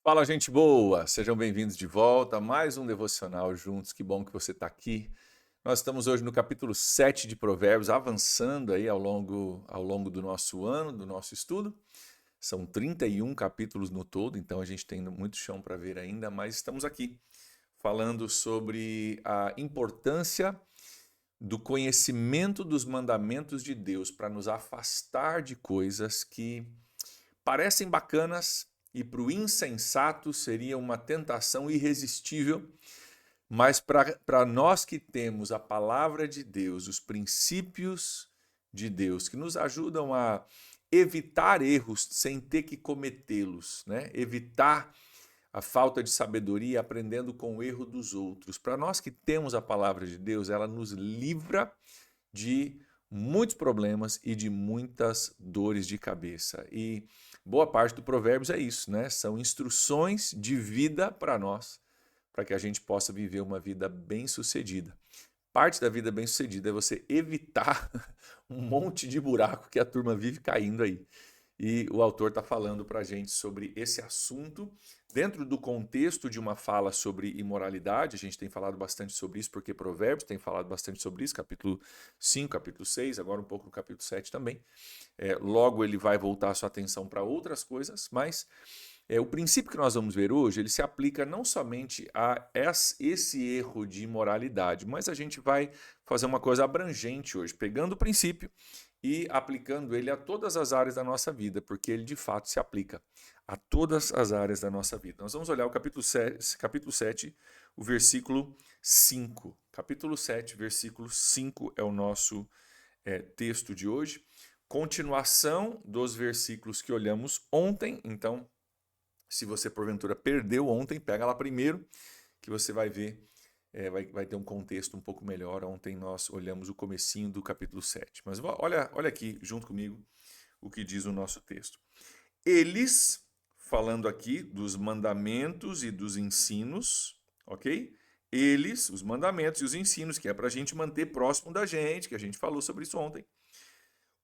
Fala, gente boa! Sejam bem-vindos de volta a mais um devocional juntos. Que bom que você está aqui. Nós estamos hoje no capítulo 7 de Provérbios, avançando aí ao longo do nosso ano, do nosso estudo. São 31 capítulos no todo, então a gente tem muito chão para ver ainda, mas estamos aqui falando sobre a importância do conhecimento dos mandamentos de Deus para nos afastar de coisas que parecem bacanas e para o insensato seria uma tentação irresistível, mas para nós que temos a palavra de Deus, os princípios de Deus, que nos ajudam a evitar erros sem ter que cometê-los, né? Evitar a falta de sabedoria aprendendo com o erro dos outros. Para nós que temos a palavra de Deus, ela nos livra de muitos problemas e de muitas dores de cabeça. E boa parte do Provérbios é isso, né? São instruções de vida para nós, para que a gente possa viver uma vida bem-sucedida. Parte da vida bem-sucedida é você evitar um monte de buraco que a turma vive caindo aí. E o autor está falando para a gente sobre esse assunto dentro do contexto de uma fala sobre imoralidade. A gente tem falado bastante sobre isso porque Provérbios tem falado bastante sobre isso, capítulo 5, capítulo 6, agora um pouco no capítulo 7 também. Logo ele vai voltar a sua atenção para outras coisas, mas o princípio que nós vamos ver hoje, ele se aplica não somente a esse erro de imoralidade, mas a gente vai fazer uma coisa abrangente hoje, pegando o princípio e aplicando ele a todas as áreas da nossa vida, porque ele de fato se aplica a todas as áreas da nossa vida. Nós vamos olhar o capítulo 7, o versículo 5. Capítulo 7, versículo 5 é o nosso texto de hoje. Continuação dos versículos que olhamos ontem, então se você porventura perdeu ontem, pega lá primeiro, que você vai ver, vai ter um contexto um pouco melhor. Ontem nós olhamos o comecinho do capítulo 7. Mas olha aqui junto comigo o que diz o nosso texto. Eles, falando aqui dos mandamentos e dos ensinos, ok? Eles, os mandamentos e os ensinos, que é para a gente manter próximo da gente, que a gente falou sobre isso ontem,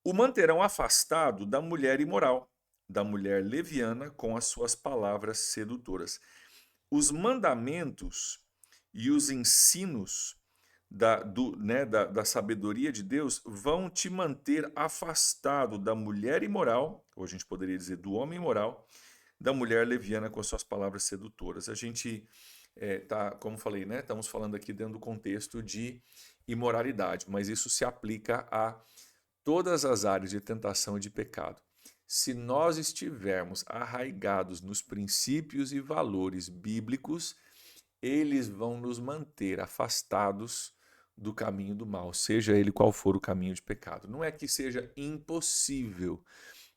o manterão afastado da mulher imoral, da mulher leviana com as suas palavras sedutoras. Os mandamentos e os ensinos da sabedoria de Deus vão te manter afastado da mulher imoral, ou a gente poderia dizer do homem imoral, da mulher leviana com as suas palavras sedutoras. A gente como falei, né? Estamos falando aqui dentro do contexto de imoralidade, mas isso se aplica a todas as áreas de tentação e de pecado. Se nós estivermos arraigados nos princípios e valores bíblicos, eles vão nos manter afastados do caminho do mal, seja ele qual for o caminho de pecado. Não é que seja impossível,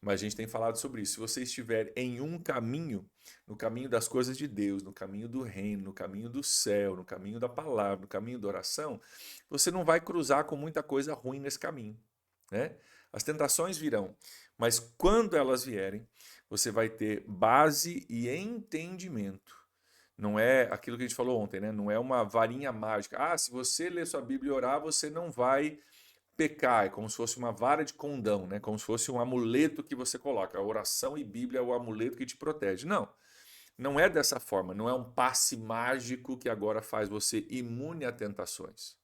mas a gente tem falado sobre isso. Se você estiver em um caminho, no caminho das coisas de Deus, no caminho do reino, no caminho do céu, no caminho da palavra, no caminho da oração, você não vai cruzar com muita coisa ruim nesse caminho, né? As tentações virão, mas quando elas vierem, você vai ter base e entendimento. Não é aquilo que a gente falou ontem, né? Não é uma varinha mágica. Ah, se você ler sua Bíblia e orar, você não vai pecar. É como se fosse uma vara de condão, né? Como se fosse um amuleto que você coloca. A oração e Bíblia é o amuleto que te protege. Não, não é dessa forma. Não é um passe mágico que agora faz você imune a tentações.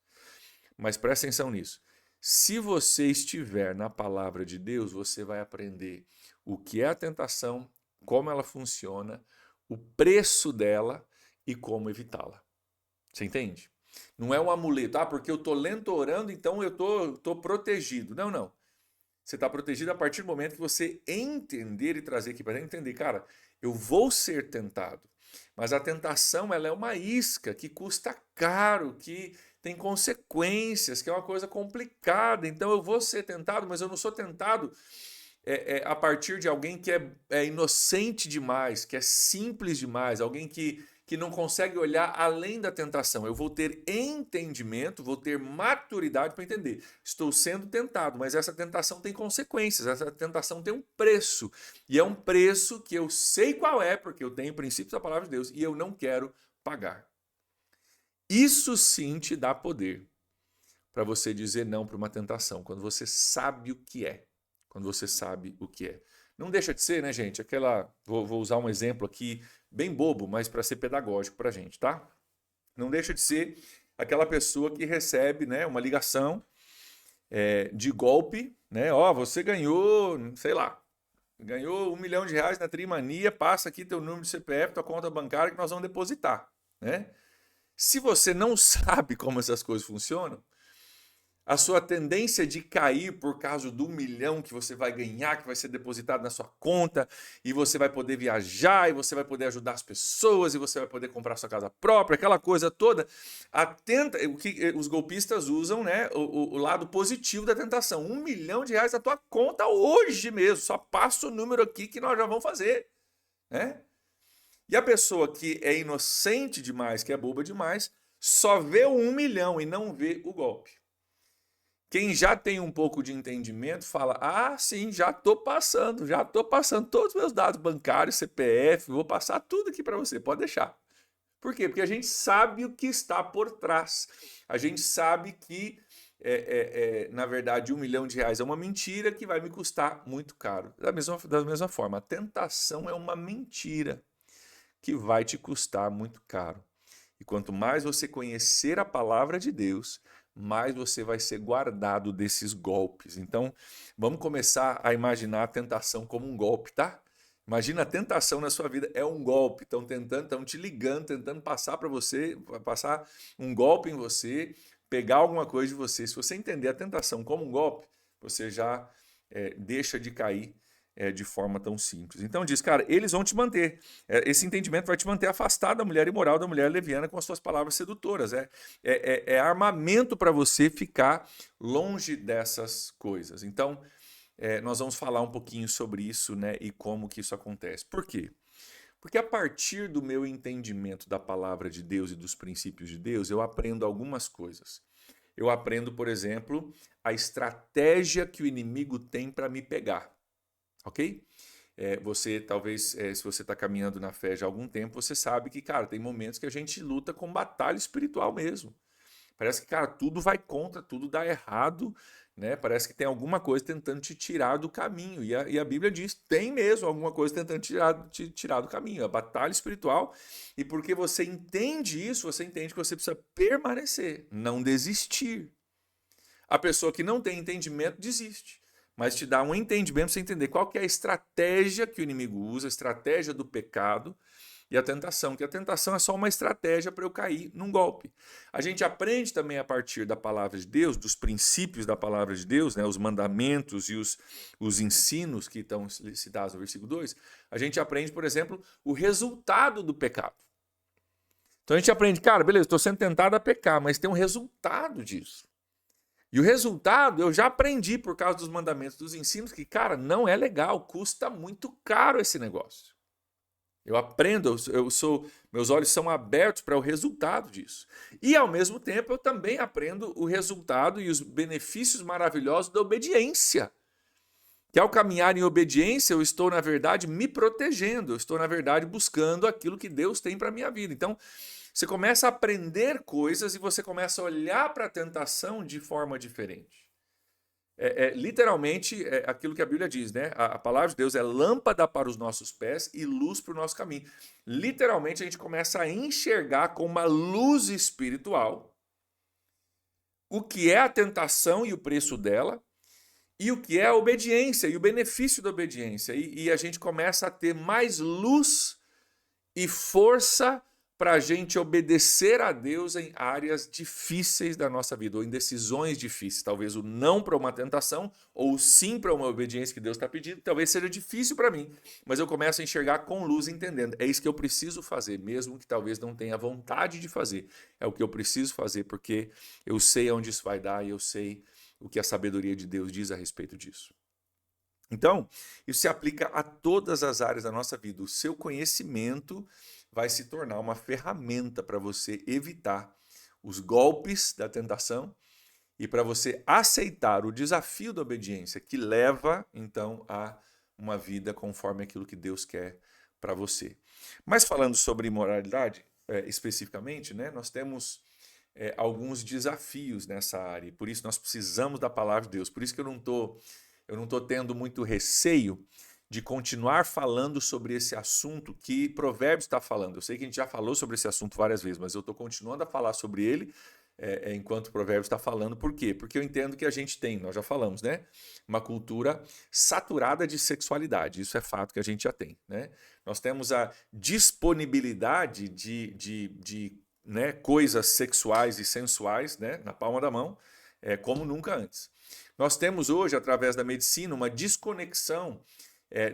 Mas presta atenção nisso. Se você estiver na palavra de Deus, você vai aprender o que é a tentação, como ela funciona, o preço dela e como evitá-la. Você entende? Não é um amuleto, porque eu estou lento orando, então eu tô protegido. Não, não. Você está protegido a partir do momento que você entender e trazer aqui para entender, cara, eu vou ser tentado. Mas a tentação, ela é uma isca que custa caro, que tem consequências, que é uma coisa complicada. Então eu vou ser tentado, mas eu não sou tentado a partir de alguém que é inocente demais, que é simples demais, alguém que não consegue olhar além da tentação. Eu vou ter entendimento, vou ter maturidade para entender. Estou sendo tentado, mas essa tentação tem consequências, essa tentação tem um preço. E é um preço que eu sei qual é, porque eu tenho princípios da palavra de Deus e eu não quero pagar. Isso sim te dá poder para você dizer não para uma tentação, quando você sabe o que é. Quando você sabe o que é. Não deixa de ser, né, gente? Vou usar um exemplo aqui bem bobo, mas para ser pedagógico para a gente, tá? Não deixa de ser aquela pessoa que recebe, né, uma ligação de golpe, né? Ó, você ganhou, sei lá, ganhou R$ 1 milhão na Trimania, passa aqui teu número de CPF, tua conta bancária que nós vamos depositar, né? Se você não sabe como essas coisas funcionam, a sua tendência de cair por causa do 1 milhão que você vai ganhar, que vai ser depositado na sua conta, e você vai poder viajar, e você vai poder ajudar as pessoas, e você vai poder comprar sua casa própria, aquela coisa toda. O que os golpistas usam, né? O lado positivo da tentação. R$ 1 milhão na tua conta hoje mesmo. Só passa o número aqui que nós já vamos fazer, né? E a pessoa que é inocente demais, que é boba demais, só vê o 1 milhão e não vê o golpe. Quem já tem um pouco de entendimento fala: ah, sim, já estou passando todos os meus dados bancários, CPF, vou passar tudo aqui para você, pode deixar. Por quê? Porque a gente sabe o que está por trás. A gente sabe que, na verdade, R$ 1 milhão é uma mentira que vai me custar muito caro. Da mesma forma, a tentação é uma mentira que vai te custar muito caro. E quanto mais você conhecer a palavra de Deus, mais você vai ser guardado desses golpes. Então, vamos começar a imaginar a tentação como um golpe, tá? Imagina a tentação na sua vida é um golpe. Estão te ligando, tentando passar para você, passar um golpe em você, pegar alguma coisa de você. Se você entender a tentação como um golpe, você já deixa de cair de forma tão simples. Então diz, cara, eles vão te manter. Esse entendimento vai te manter afastado da mulher imoral, da mulher leviana com as suas palavras sedutoras. É armamento para você ficar longe dessas coisas. Então, nós vamos falar um pouquinho sobre isso, né, e como que isso acontece. Por quê? Porque a partir do meu entendimento da palavra de Deus e dos princípios de Deus, eu aprendo algumas coisas. Eu aprendo, por exemplo, a estratégia que o inimigo tem para me pegar. Ok? Você talvez, se você está caminhando na fé já há algum tempo, você sabe que, cara, tem momentos que a gente luta com batalha espiritual mesmo. Parece que, cara, tudo vai contra, tudo dá errado, né? Parece que tem alguma coisa tentando te tirar do caminho. E a Bíblia diz, tem mesmo alguma coisa tentando te tirar do caminho. A batalha espiritual. E porque você entende isso, você entende que você precisa permanecer, não desistir. A pessoa que não tem entendimento desiste. Mas te dá um entendimento para você entender qual que é a estratégia que o inimigo usa, a estratégia do pecado e a tentação, que a tentação é só uma estratégia para eu cair num golpe. A gente aprende também a partir da palavra de Deus, dos princípios da palavra de Deus, né, os mandamentos e os ensinos que estão citados no versículo 2, a gente aprende, por exemplo, o resultado do pecado. Então a gente aprende, cara, beleza, estou sendo tentado a pecar, mas tem um resultado disso. E o resultado eu já aprendi por causa dos mandamentos, dos ensinos, que, cara, não é legal, custa muito caro esse negócio. Eu aprendo, meus olhos são abertos para o resultado disso. E, ao mesmo tempo, eu também aprendo o resultado e os benefícios maravilhosos da obediência. Que ao caminhar em obediência, eu estou, na verdade, me protegendo, eu estou, na verdade, buscando aquilo que Deus tem para a minha vida. Então, você começa a aprender coisas e você começa a olhar para a tentação de forma diferente. Literalmente aquilo que a Bíblia diz, né? A palavra de Deus é lâmpada para os nossos pés e luz para o nosso caminho. Literalmente a gente começa a enxergar com uma luz espiritual o que é a tentação e o preço dela e o que é a obediência e o benefício da obediência. E a gente começa a ter mais luz e força para a gente obedecer a Deus em áreas difíceis da nossa vida, ou em decisões difíceis. Talvez o não para uma tentação, ou o sim para uma obediência que Deus está pedindo, talvez seja difícil para mim, mas eu começo a enxergar com luz, entendendo. É isso que eu preciso fazer, mesmo que talvez não tenha vontade de fazer. É o que eu preciso fazer, porque eu sei aonde isso vai dar e eu sei o que a sabedoria de Deus diz a respeito disso. Então, isso se aplica a todas as áreas da nossa vida. O seu conhecimento vai se tornar uma ferramenta para você evitar os golpes da tentação e para você aceitar o desafio da obediência, que leva, então, a uma vida conforme aquilo que Deus quer para você. Mas falando sobre imoralidade, especificamente, né, nós temos alguns desafios nessa área, e por isso nós precisamos da palavra de Deus. Por isso que eu não tô tendo muito receio de continuar falando sobre esse assunto que Provérbios está falando. Eu sei que a gente já falou sobre esse assunto várias vezes, mas eu estou continuando a falar sobre ele enquanto Provérbios está falando. Por quê? Porque eu entendo que a gente tem, nós já falamos, né? Uma cultura saturada de sexualidade. Isso é fato que a gente já tem, né? Nós temos a disponibilidade de né, coisas sexuais e sensuais, né, na palma da mão, como nunca antes. Nós temos hoje, através da medicina, uma desconexão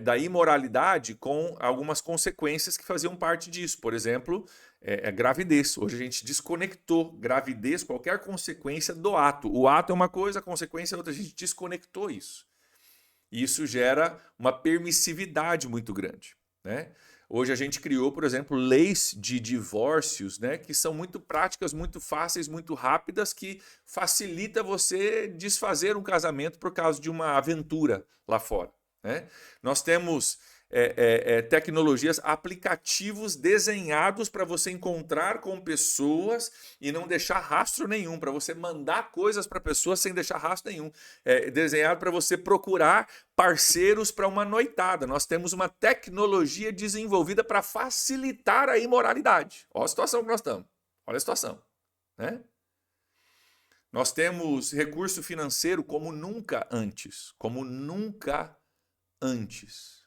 da imoralidade com algumas consequências que faziam parte disso. Por exemplo, gravidez. Hoje a gente desconectou gravidez, qualquer consequência do ato. O ato é uma coisa, a consequência é outra. A gente desconectou isso. E isso gera uma permissividade muito grande, né? Hoje a gente criou, por exemplo, leis de divórcios, né, que são muito práticas, muito fáceis, muito rápidas, que facilita você desfazer um casamento por causa de uma aventura lá fora, né? Nós temos tecnologias, aplicativos desenhados para você encontrar com pessoas e não deixar rastro nenhum, para você mandar coisas para pessoas sem deixar rastro nenhum. Desenhado para você procurar parceiros para uma noitada. Nós temos uma tecnologia desenvolvida para facilitar a imoralidade. Olha a situação que nós estamos. Olha a situação, né? Nós temos recurso financeiro como nunca antes. Como nunca antes.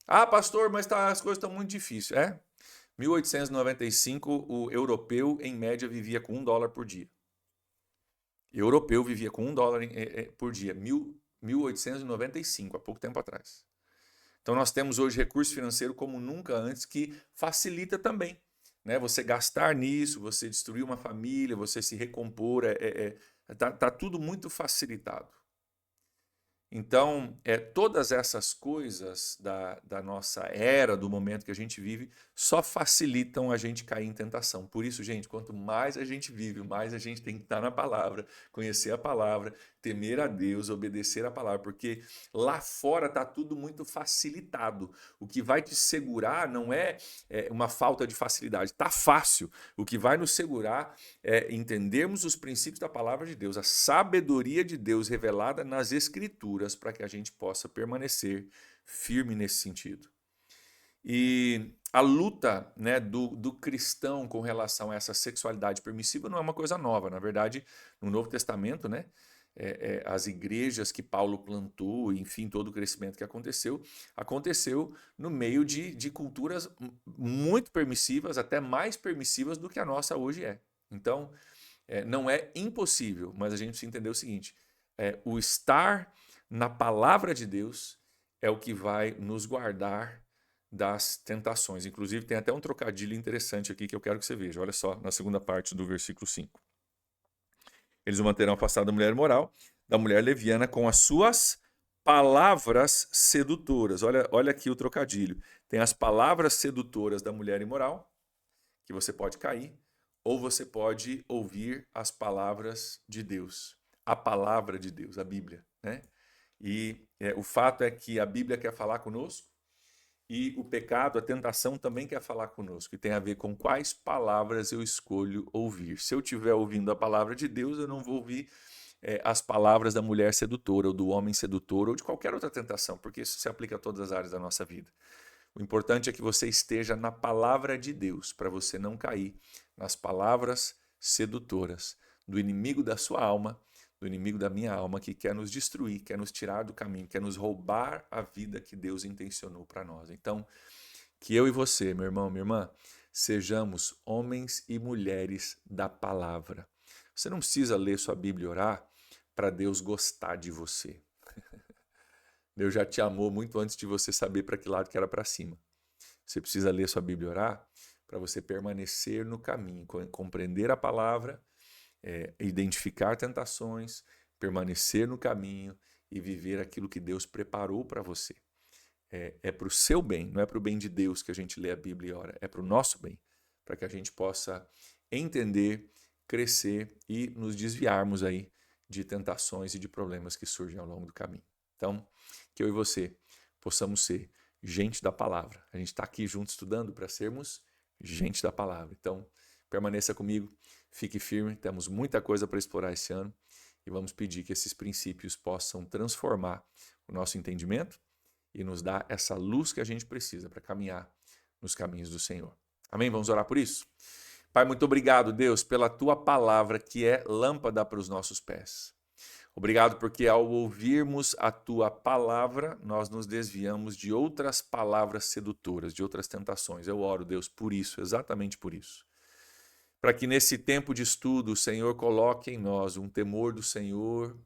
Ah, pastor, mas as coisas estão muito difíceis. 1895, o europeu, em média, vivia com $1 por dia. Europeu vivia com $1 por dia. 1895, há pouco tempo atrás. Então, nós temos hoje recurso financeiro como nunca antes, que facilita também, né? Você gastar nisso, você destruir uma família, você se recompor, tá tudo muito facilitado. Então, todas essas coisas da nossa era, do momento que a gente vive, só facilitam a gente cair em tentação. Por isso, gente, quanto mais a gente vive, mais a gente tem que estar na palavra, conhecer a palavra, temer a Deus, obedecer a palavra, porque lá fora está tudo muito facilitado. O que vai te segurar não é uma falta de facilidade, está fácil. O que vai nos segurar é entendermos os princípios da palavra de Deus, a sabedoria de Deus revelada nas Escrituras, para que a gente possa permanecer firme nesse sentido. E a luta, né, do cristão com relação a essa sexualidade permissiva não é uma coisa nova. Na verdade, no Novo Testamento, né, as igrejas que Paulo plantou, enfim, todo o crescimento que aconteceu no meio de culturas muito permissivas, até mais permissivas do que a nossa hoje é. Então, não é impossível, mas a gente precisa entender o seguinte: o estar na palavra de Deus é o que vai nos guardar das tentações. Inclusive, tem até um trocadilho interessante aqui que eu quero que você veja. Olha só, na segunda parte do versículo 5. Eles o manterão afastado da mulher imoral, da mulher leviana, com as suas palavras sedutoras. Olha aqui o trocadilho. Tem as palavras sedutoras da mulher imoral, que você pode cair, ou você pode ouvir as palavras de Deus. A palavra de Deus, a Bíblia, né? E o fato é que a Bíblia quer falar conosco e o pecado, a tentação também quer falar conosco. E tem a ver com quais palavras eu escolho ouvir. Se eu estiver ouvindo a palavra de Deus, eu não vou ouvir as palavras da mulher sedutora ou do homem sedutor ou de qualquer outra tentação, porque isso se aplica a todas as áreas da nossa vida. O importante é que você esteja na palavra de Deus, para você não cair nas palavras sedutoras do inimigo da sua alma, do inimigo da minha alma, que quer nos destruir, quer nos tirar do caminho, quer nos roubar a vida que Deus intencionou para nós. Então, que eu e você, meu irmão, minha irmã, sejamos homens e mulheres da palavra. Você não precisa ler sua Bíblia e orar para Deus gostar de você. Deus já te amou muito antes de você saber para que lado que era para cima. Você precisa ler sua Bíblia e orar para você permanecer no caminho, compreender a palavra, identificar tentações, permanecer no caminho e viver aquilo que Deus preparou para você. É para o seu bem, não é para o bem de Deus que a gente lê a Bíblia e ora, é para o nosso bem, para que a gente possa entender, crescer e nos desviarmos aí de tentações e de problemas que surgem ao longo do caminho. Então, que eu e você possamos ser gente da palavra. A gente está aqui junto estudando para sermos gente da palavra. Então, permaneça comigo, fique firme, temos muita coisa para explorar esse ano e vamos pedir que esses princípios possam transformar o nosso entendimento e nos dá essa luz que a gente precisa para caminhar nos caminhos do Senhor. Amém? Vamos orar por isso? Pai, muito obrigado, Deus, pela tua palavra que é lâmpada para os nossos pés. Obrigado porque ao ouvirmos a tua palavra, nós nos desviamos de outras palavras sedutoras, de outras tentações. Eu oro, Deus, por isso, exatamente por isso. Para que nesse tempo de estudo o Senhor coloque em nós um temor do Senhor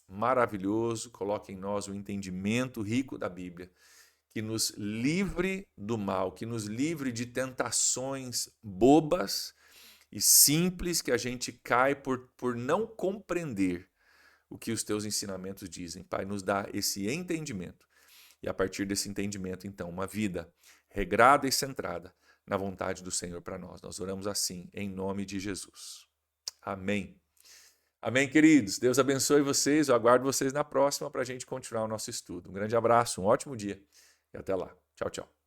maravilhoso, coloque em nós um entendimento rico da Bíblia, que nos livre do mal, que nos livre de tentações bobas e simples que a gente cai por não compreender o que os teus ensinamentos dizem. Pai, nos dá esse entendimento e a partir desse entendimento, então, uma vida regrada e centrada na vontade do Senhor para nós. Nós oramos assim, em nome de Jesus. Amém. Amém, queridos. Deus abençoe vocês. Eu aguardo vocês na próxima para a gente continuar o nosso estudo. Um grande abraço, um ótimo dia e até lá. Tchau, tchau.